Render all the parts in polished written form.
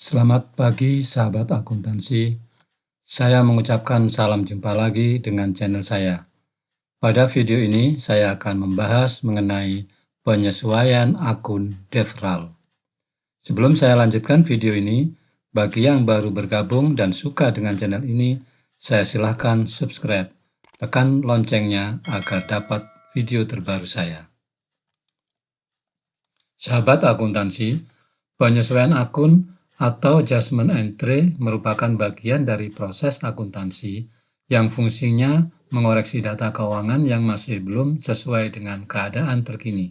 Selamat pagi sahabat akuntansi. Saya mengucapkan salam jumpa lagi dengan channel saya. Pada video ini saya akan membahas mengenai penyesuaian akun deferral. Sebelum saya lanjutkan video ini, bagi yang baru bergabung dan suka dengan channel ini, saya silahkan subscribe. Tekan loncengnya agar dapat video terbaru saya. Sahabat akuntansi, penyesuaian akun atau adjustment entry merupakan bagian dari proses akuntansi yang fungsinya mengoreksi data keuangan yang masih belum sesuai dengan keadaan terkini.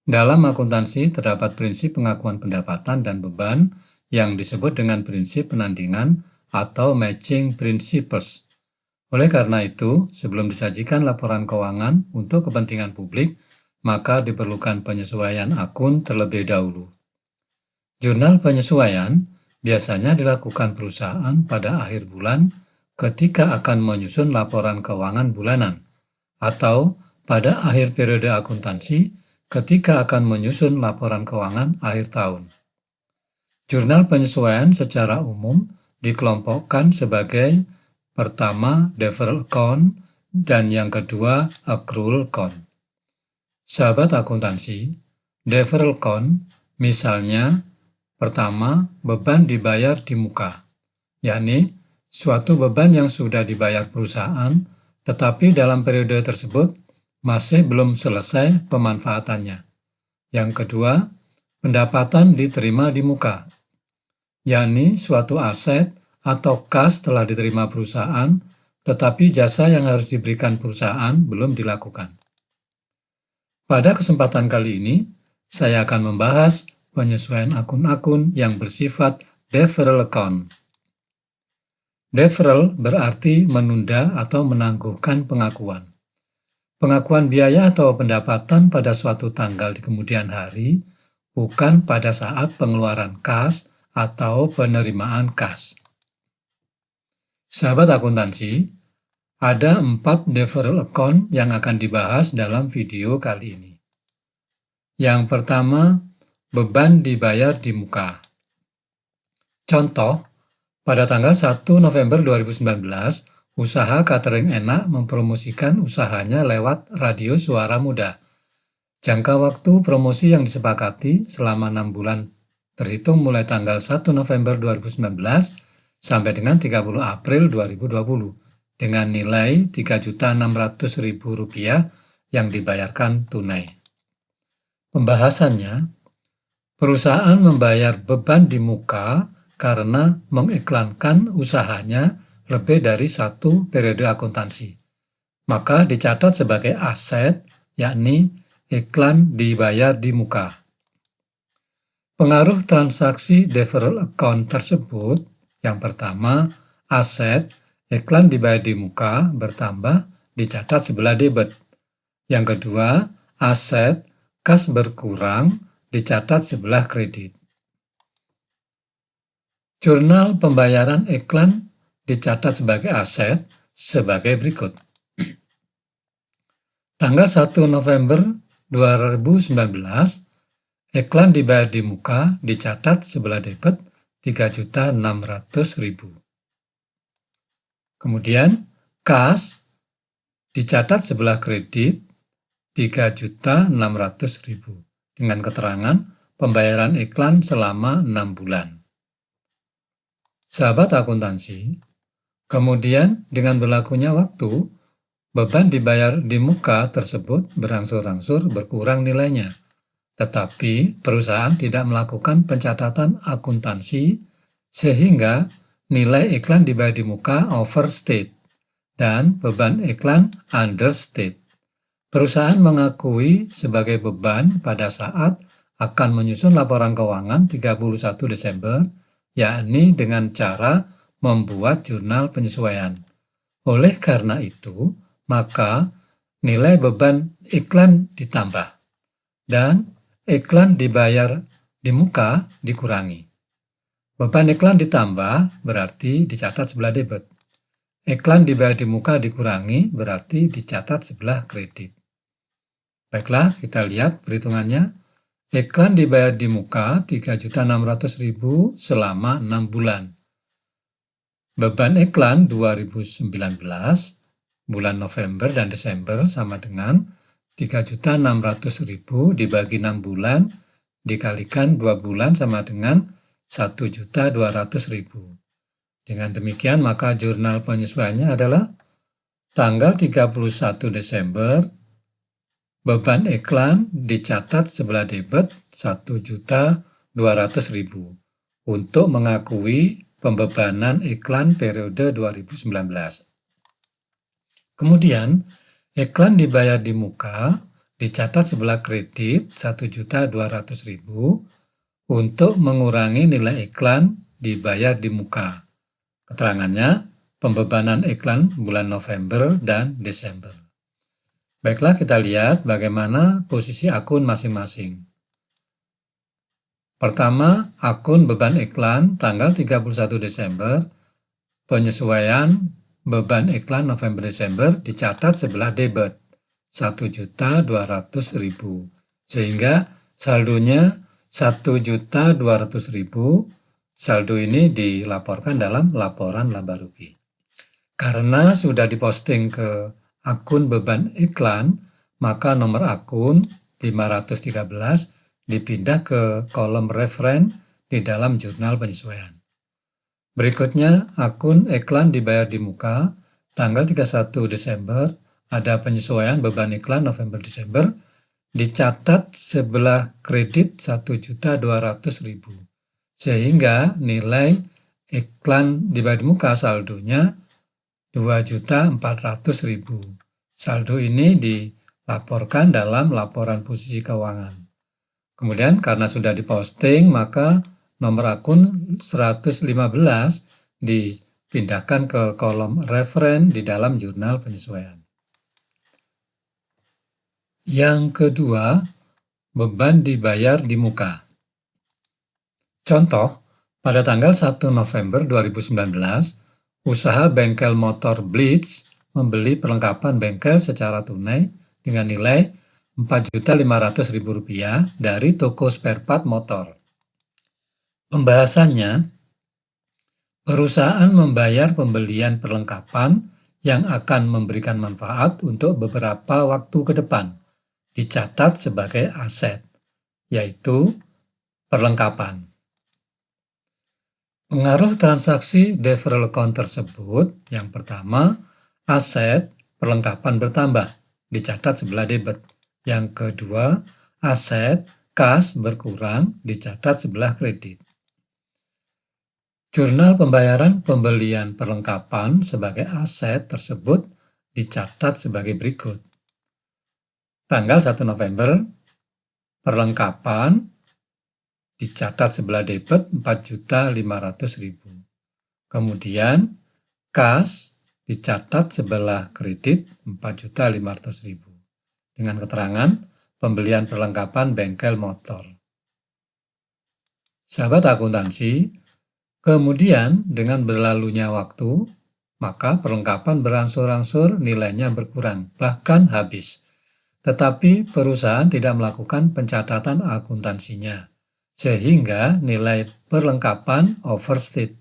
Dalam akuntansi terdapat prinsip pengakuan pendapatan dan beban yang disebut dengan prinsip penandingan atau matching principles. Oleh karena itu, sebelum disajikan laporan keuangan untuk kepentingan publik, maka diperlukan penyesuaian akun terlebih dahulu. Jurnal penyesuaian biasanya dilakukan perusahaan pada akhir bulan ketika akan menyusun laporan keuangan bulanan, atau pada akhir periode akuntansi ketika akan menyusun laporan keuangan akhir tahun. Jurnal penyesuaian secara umum dikelompokkan sebagai pertama deferral account dan yang kedua accrual account. Sahabat akuntansi, deferral account misalnya pertama, beban dibayar di muka, yakni suatu beban yang sudah dibayar perusahaan, tetapi dalam periode tersebut masih belum selesai pemanfaatannya. Yang kedua, pendapatan diterima di muka, yakni suatu aset atau kas telah diterima perusahaan, tetapi jasa yang harus diberikan perusahaan belum dilakukan. Pada kesempatan kali ini, saya akan membahas penyesuaian akun-akun yang bersifat deferral account. Deferral berarti menunda atau menangguhkan pengakuan. Pengakuan biaya atau pendapatan pada suatu tanggal di kemudian hari, bukan pada saat pengeluaran kas atau penerimaan kas. Sahabat akuntansi, ada 4 deferral account yang akan dibahas dalam video kali ini. Yang pertama, beban dibayar di muka. Contoh, pada tanggal 1 November 2019, usaha catering enak mempromosikan usahanya lewat radio Suara Muda. Jangka waktu promosi yang disepakati selama 6 bulan terhitung mulai tanggal 1 November 2019 sampai dengan 30 April 2020 dengan nilai Rp3.600.000 yang dibayarkan tunai. Pembahasannya, perusahaan membayar beban di muka karena mengiklankan usahanya lebih dari 1 periode akuntansi. Maka dicatat sebagai aset, yakni iklan dibayar di muka. Pengaruh transaksi deferral account tersebut, yang pertama, aset, iklan dibayar di muka bertambah, dicatat sebelah debit. Yang kedua, aset, kas berkurang, dicatat sebelah kredit. Jurnal pembayaran iklan dicatat sebagai aset sebagai berikut. Tanggal 1 November 2019, iklan dibayar di muka dicatat sebelah debit Rp3.600.000. Kemudian, kas dicatat sebelah kredit Rp3.600.000 dengan keterangan pembayaran iklan selama 6 bulan. Sahabat akuntansi, kemudian dengan berlakunya waktu, beban dibayar di muka tersebut berangsur-angsur berkurang nilainya. Tetapi perusahaan tidak melakukan pencatatan akuntansi sehingga nilai iklan dibayar di muka overstate dan beban iklan understate. Perusahaan mengakui sebagai beban pada saat akan menyusun laporan keuangan 31 Desember, yakni dengan cara membuat jurnal penyesuaian. Oleh karena itu, maka nilai beban iklan ditambah dan iklan dibayar di muka dikurangi. Beban iklan ditambah berarti dicatat sebelah debit. Iklan dibayar di muka dikurangi berarti dicatat sebelah kredit. Baiklah, kita lihat perhitungannya. Iklan dibayar di muka 3.600.000 selama 6 bulan. Beban iklan 2019 bulan November dan Desember sama dengan 3.600.000 dibagi 6 bulan dikalikan 2 bulan sama dengan 1.200.000. Dengan demikian maka jurnal penyesuaiannya adalah tanggal 31 Desember, beban iklan dicatat sebelah debit 1.200.000 untuk mengakui pembebanan iklan periode 2019. Kemudian, iklan dibayar di muka dicatat sebelah kredit 1.200.000 untuk mengurangi nilai iklan dibayar di muka. Keterangannya, pembebanan iklan bulan November dan Desember. Baiklah, kita lihat bagaimana posisi akun masing-masing. Pertama, akun beban iklan tanggal 31 Desember, penyesuaian beban iklan November-Desember dicatat sebelah debit 1.200.000, sehingga saldonya 1.200.000. Saldo ini dilaporkan dalam laporan laba rugi. Karena sudah diposting ke akun beban iklan, maka nomor akun 513 dipindah ke kolom referen di dalam jurnal penyesuaian. Berikutnya, akun iklan dibayar di muka, tanggal 31 Desember, ada penyesuaian beban iklan November-Desember, dicatat sebelah kredit 1.200.000. Sehingga nilai iklan dibayar di muka saldonya 2.400.000. Saldo ini dilaporkan dalam laporan posisi keuangan. Kemudian karena sudah diposting, maka nomor akun 115 dipindahkan ke kolom referen di dalam jurnal penyesuaian. Yang kedua, beban dibayar di muka. Contoh, pada tanggal 1 November 2019, usaha bengkel motor Blitz membeli perlengkapan bengkel secara tunai dengan nilai Rp4.500.000 dari toko spare part motor. Pembahasannya, perusahaan membayar pembelian perlengkapan yang akan memberikan manfaat untuk beberapa waktu ke depan, dicatat sebagai aset, yaitu perlengkapan. Pengaruh transaksi deferral account tersebut, yang pertama, aset perlengkapan bertambah, dicatat sebelah debit. Yang kedua, aset kas berkurang, dicatat sebelah kredit. Jurnal pembayaran pembelian perlengkapan sebagai aset tersebut dicatat sebagai berikut. Tanggal 1 November, perlengkapan dicatat sebelah debit 4.500.000. Kemudian kas dicatat sebelah kredit 4.500.000 dengan keterangan pembelian perlengkapan bengkel motor. Sahabat akuntansi, kemudian dengan berlalunya waktu, maka perlengkapan berangsur-angsur nilainya berkurang, bahkan habis. Tetapi perusahaan tidak melakukan pencatatan akuntansinya, sehingga nilai perlengkapan overstate,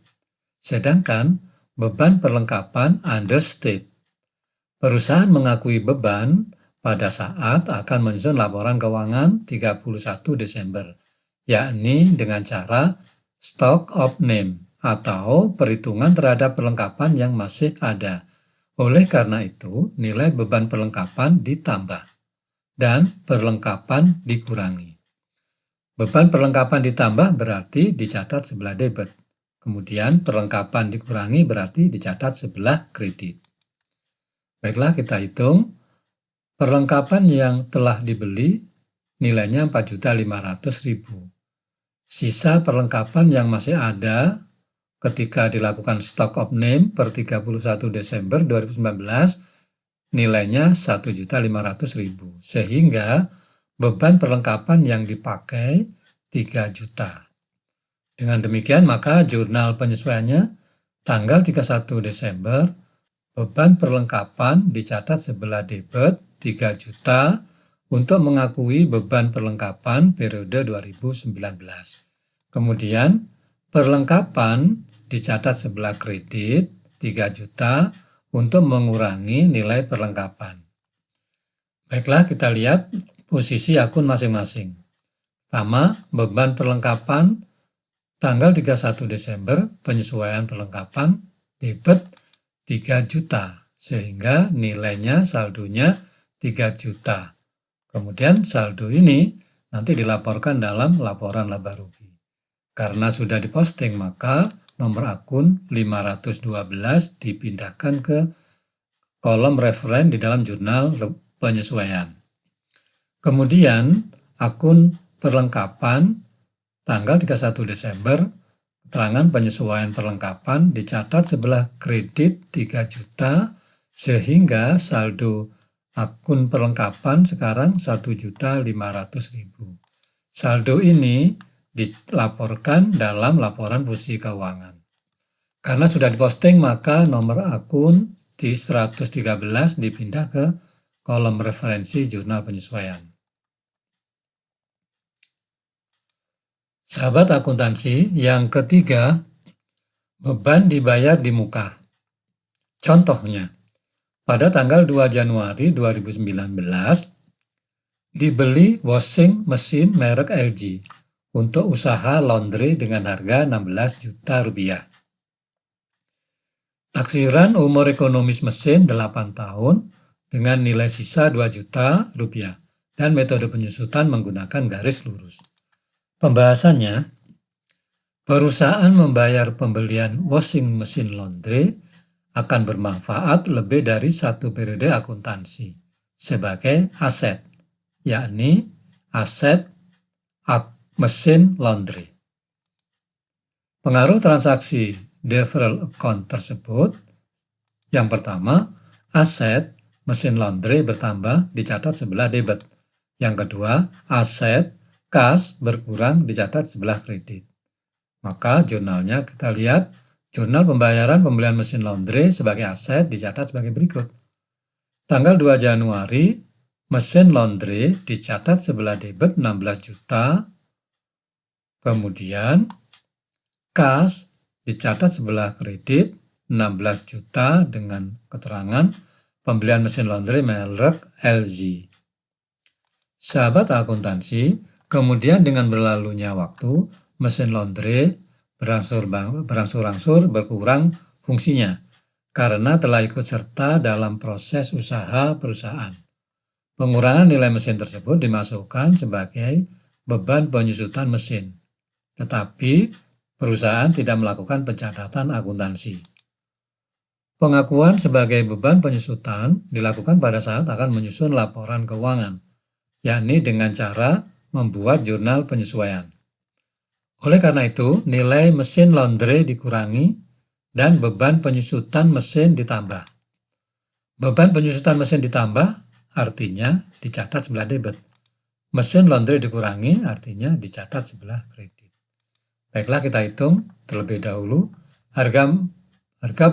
sedangkan beban perlengkapan understate. Perusahaan mengakui beban pada saat akan menyusun laporan keuangan 31 Desember, yakni dengan cara stock of name atau perhitungan terhadap perlengkapan yang masih ada. Oleh karena itu, nilai beban perlengkapan ditambah dan perlengkapan dikurangi. Beban perlengkapan ditambah berarti dicatat sebelah debit. Kemudian perlengkapan dikurangi berarti dicatat sebelah kredit. Baiklah, kita hitung. Perlengkapan yang telah dibeli nilainya 4.500.000. Sisa perlengkapan yang masih ada ketika dilakukan stock of name per 31 Desember 2019 nilainya 1.500.000. Sehingga beban perlengkapan yang dipakai 3 juta. Dengan demikian maka jurnal penyesuaiannya tanggal 31 Desember beban perlengkapan dicatat sebelah debit 3 juta untuk mengakui beban perlengkapan periode 2019. Kemudian perlengkapan dicatat sebelah kredit 3 juta untuk mengurangi nilai perlengkapan. Baiklah, kita lihat posisi akun masing-masing. Pertama, beban perlengkapan tanggal 31 Desember, penyesuaian perlengkapan debit 3 juta, sehingga nilainya saldonya 3 juta. Kemudian saldo ini nanti dilaporkan dalam laporan laba rugi. Karena sudah diposting, maka nomor akun 512 dipindahkan ke kolom referen di dalam jurnal penyesuaian. Kemudian akun perlengkapan tanggal 31 Desember, keterangan penyesuaian perlengkapan dicatat sebelah kredit 3 juta, sehingga saldo akun perlengkapan sekarang 1.500.000. Saldo ini dilaporkan dalam laporan posisi keuangan. Karena sudah diposting, maka nomor akun di 113 dipindah ke kolom referensi jurnal penyesuaian. Sahabat akuntansi, yang ketiga, beban dibayar di muka. Contohnya, pada tanggal 2 Januari 2019, dibeli washing mesin merek LG untuk usaha laundry dengan harga 16 juta rupiah. Taksiran umur ekonomis mesin 8 tahun dengan nilai sisa 2 juta rupiah dan metode penyusutan menggunakan garis lurus. Pembahasannya, perusahaan membayar pembelian washing mesin laundry akan bermanfaat lebih dari satu periode akuntansi sebagai aset, yakni aset mesin laundry. Pengaruh transaksi deferral account tersebut, yang pertama, aset mesin laundry bertambah dicatat sebelah debit. Yang kedua, aset kas berkurang dicatat sebelah kredit. Maka jurnalnya kita lihat, jurnal pembayaran pembelian mesin laundry sebagai aset dicatat sebagai berikut. Tanggal 2 Januari, mesin laundry dicatat sebelah debit 16 juta. Kemudian, kas dicatat sebelah kredit 16 juta dengan keterangan pembelian mesin laundry merek LG. Sahabat akuntansi, kemudian dengan berlalunya waktu, mesin laundry berangsur-angsur berkurang fungsinya karena telah ikut serta dalam proses usaha perusahaan. Pengurangan nilai mesin tersebut dimasukkan sebagai beban penyusutan mesin, tetapi perusahaan tidak melakukan pencatatan akuntansi. Pengakuan sebagai beban penyusutan dilakukan pada saat akan menyusun laporan keuangan, yakni dengan cara membuat jurnal penyesuaian. Oleh karena itu, nilai mesin laundry dikurangi dan beban penyusutan mesin ditambah. Beban penyusutan mesin ditambah artinya dicatat sebelah debit. Mesin laundry dikurangi artinya dicatat sebelah kredit. Baiklah, kita hitung terlebih dahulu. Harga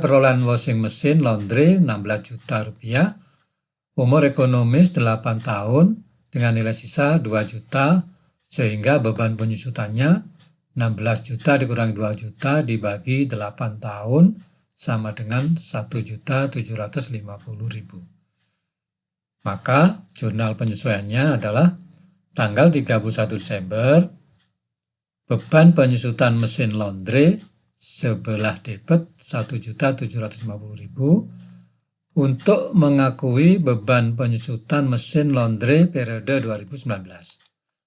perolehan washing mesin laundry 16 juta rupiah. Umur ekonomis 8 tahun dengan nilai sisa 2 juta, sehingga beban penyusutannya 16 juta dikurangi 2 juta dibagi 8 tahun sama dengan 1.750.000. Maka jurnal penyesuaiannya adalah tanggal 31 Desember, beban penyusutan mesin laundry sebelah debit 1.750.000 untuk mengakui beban penyusutan mesin laundry periode 2019.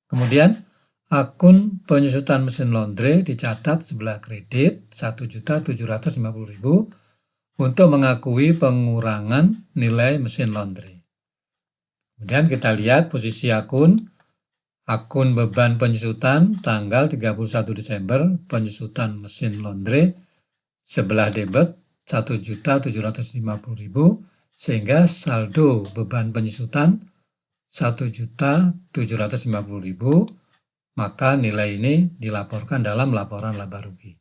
Kemudian akun penyusutan mesin laundry dicatat sebelah kredit 1.750.000 untuk mengakui pengurangan nilai mesin laundry. Kemudian kita lihat posisi akun beban penyusutan tanggal 31 Desember, penyusutan mesin laundry sebelah debit 1.750.000 sehingga saldo beban penyusutan 1.750.000. Maka nilai ini dilaporkan dalam laporan laba rugi.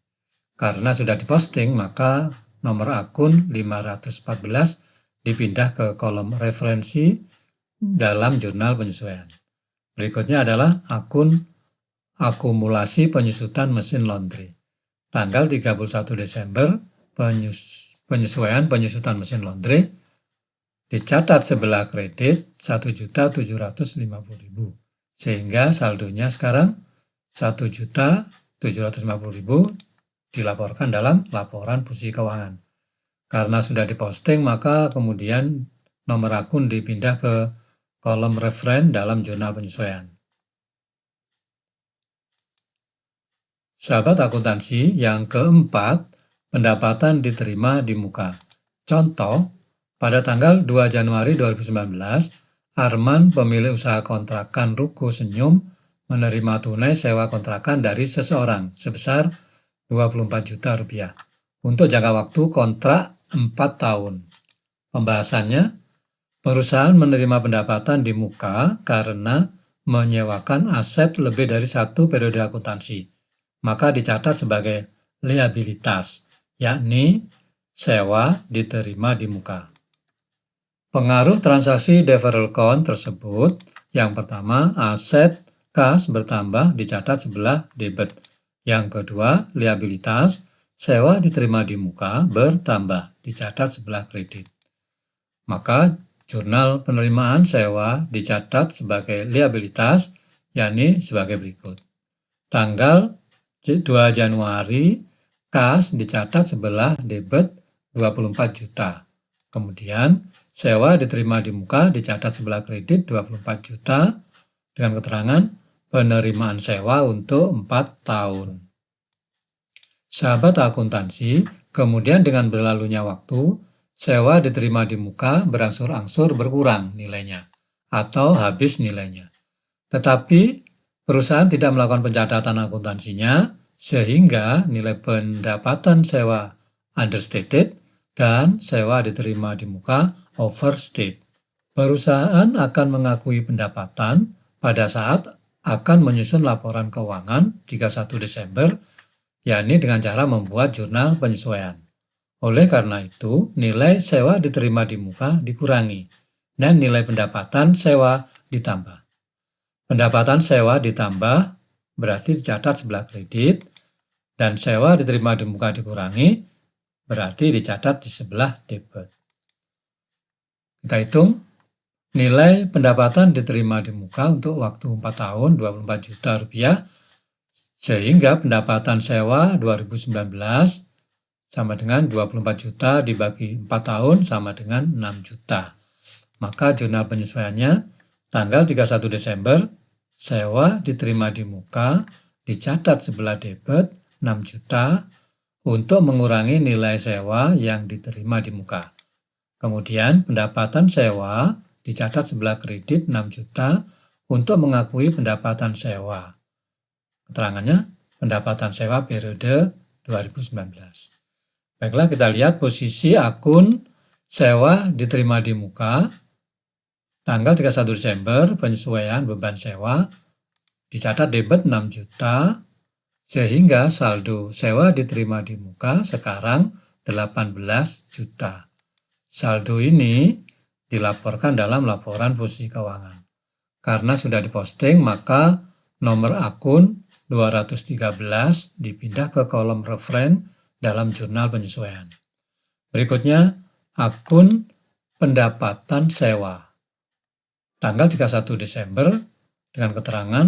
Karena sudah diposting, maka nomor akun 514 dipindah ke kolom referensi dalam jurnal penyesuaian. Berikutnya adalah akun akumulasi penyusutan mesin laundry. Tanggal 31 Desember, penyesuaian penyusutan mesin laundry dicatat sebelah kredit 1.750.000, sehingga saldonya sekarang 1.750.000 dilaporkan dalam laporan posisi keuangan. Karena sudah diposting, maka kemudian nomor akun dipindah ke kolom referen dalam jurnal penyesuaian. Sahabat akuntansi, yang keempat, pendapatan diterima di muka. Contoh, pada tanggal 2 Januari 2019, Arman, pemilik usaha kontrakan Ruko Senyum, menerima tunai sewa kontrakan dari seseorang sebesar 24 juta rupiah untuk jangka waktu kontrak 4 tahun. Pembahasannya, perusahaan menerima pendapatan di muka karena menyewakan aset lebih dari 1 periode akuntansi, maka dicatat sebagai liabilitas, yakni sewa diterima di muka. Pengaruh transaksi deferral count tersebut, yang pertama, aset kas bertambah dicatat sebelah debit. Yang kedua, liabilitas, sewa diterima di muka bertambah dicatat sebelah kredit. Maka jurnal penerimaan sewa dicatat sebagai liabilitas, yakni sebagai berikut. Tanggal 2 Januari, kas dicatat sebelah debit 24 juta. Kemudian, sewa diterima di muka dicatat sebelah kredit 24 juta dengan keterangan penerimaan sewa untuk 4 tahun. Sahabat akuntansi, kemudian dengan berlalunya waktu, sewa diterima di muka berangsur-angsur berkurang nilainya atau habis nilainya. Tetapi perusahaan tidak melakukan pencatatan akuntansinya sehingga nilai pendapatan sewa understated dan sewa diterima di muka overstate. Perusahaan akan mengakui pendapatan pada saat akan menyusun laporan keuangan 31 Desember, yakni dengan cara membuat jurnal penyesuaian. Oleh karena itu, nilai sewa diterima di muka dikurangi dan nilai pendapatan sewa ditambah. Pendapatan sewa ditambah berarti dicatat sebelah kredit dan sewa diterima di muka dikurangi berarti dicatat di sebelah debit. Kita hitung nilai pendapatan diterima di muka untuk waktu 4 tahun 24 juta rupiah, sehingga pendapatan sewa 2019 sama dengan 24 juta dibagi 4 tahun sama dengan 6 juta. Maka jurnal penyesuaiannya tanggal 31 Desember, sewa diterima di muka dicatat sebelah debit 6 juta untuk mengurangi nilai sewa yang diterima di muka. Kemudian pendapatan sewa dicatat sebelah kredit 6 juta untuk mengakui pendapatan sewa. Keterangannya pendapatan sewa periode 2019. Baiklah, kita lihat posisi akun sewa diterima di muka. Tanggal 31 Desember penyesuaian beban sewa dicatat debit 6 juta. Sehingga saldo sewa diterima di muka sekarang 18 juta. Saldo ini dilaporkan dalam laporan posisi keuangan. Karena sudah diposting, maka nomor akun 213 dipindah ke kolom referen dalam jurnal penyesuaian. Berikutnya, akun pendapatan sewa. Tanggal 31 Desember dengan keterangan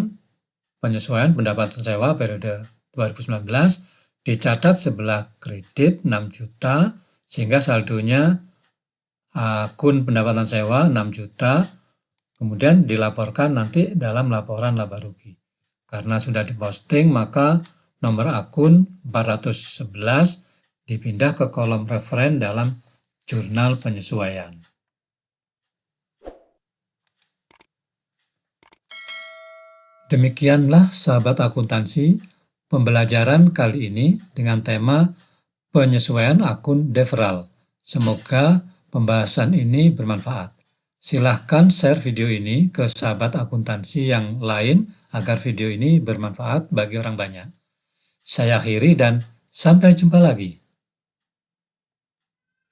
penyesuaian pendapatan sewa periode 2019 dicatat sebelah kredit 6 juta sehingga saldonya akun pendapatan sewa 6 juta kemudian dilaporkan nanti dalam laporan laba rugi. Karena sudah diposting maka nomor akun 411 dipindah ke kolom referen dalam jurnal penyesuaian. Demikianlah sahabat akuntansi, pembelajaran kali ini dengan tema penyesuaian akun deferral. Semoga pembahasan ini bermanfaat. Silahkan share video ini ke sahabat akuntansi yang lain agar video ini bermanfaat bagi orang banyak. Saya akhiri dan sampai jumpa lagi.